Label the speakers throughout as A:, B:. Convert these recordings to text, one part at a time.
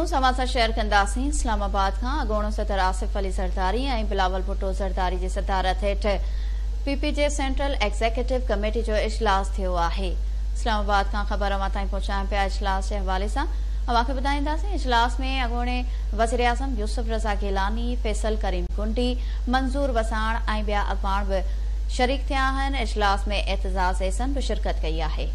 A: खबरूं समाचार शेयर कंदासीं। इस्लामाबाद खां अॻूणो सदर आसिफ अली ज़रदारी ऐं बिलावल भुट्टो ज़रदारी जी सदारत हेठ पीपीजे सेंट्रल एग्ज़ीक्यूटिव कमेटी जो इजलास थियो आहे। इस्लामाबाद खां ख़बर अवां ताईं पहुचायूं पिया। इजलास जे हवाले सां अवां खे ॿुधाईंदासीं। इजलास में अॻूणे वज़ीर आज़म यूसुफ रज़ा गिलानी, फैसल करीम कुंडी, मंज़ूर वसाण ऐं ॿिया अॻवान बि शरीक थिया आहिनि। इजलास में एतज़ाज़ एहसन बि शिरकत कई आहे।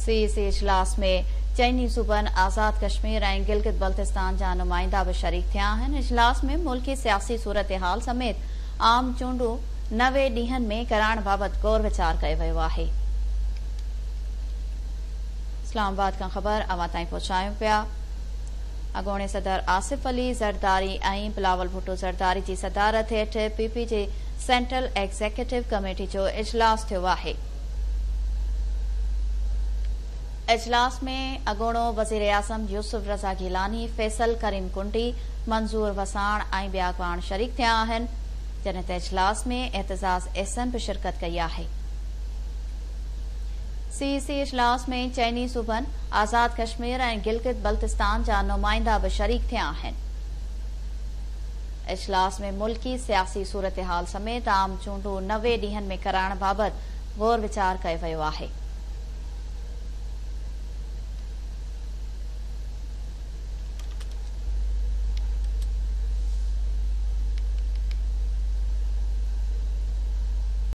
A: सीईसी इजलास में चइनी सूबनि आज़ाद कश्मीर ऐं गिलगित बल्तिस्तान जा नुमाइंदा बि शरीक थिया आहिनि। इजलास में मुल्की सियासी सूरत हाल समेत आम चूंडूं 90 ॾींहनि में कराइण बाबति गौर वीचार कयो वियो आहे। इस्लामाबाद खां ख़बर अवां ताईं पहुचायूं पिया। अॻूणे सदर आसिफ अली ज़रदारी ऐं बिलावल भुट्टो ज़रदारी जी सदारत हेठ पीपीजे सेंट्रल एग्ज़ीक्यूटिव कमेटी जो इजलास थियो आहे। इजलास में अॻूणो वज़ीर आज़म यूसुफ रज़ा गिलानी, फैसल करीम कुंडी, मंज़ूर वसाण ऐं ॿिया अॻवान शरीक थिया आहिनि। जॾहिं त इजलास में एतज़ाज़ एहसन बि शिरकत कई आहे। सीईसी इजलास में चइनी सूबनि आज़ाद कश्मीर ऐं गिलगित बल्तिस्तान जा नुमाइंदा बि शरीक थिया आहिनि। इजलास में मुल्की सियासी सूरत हाल समेत आम चूंडूं 90 ॾींहनि में कराइण बाबति गौर वीचार कयो वियो आहे।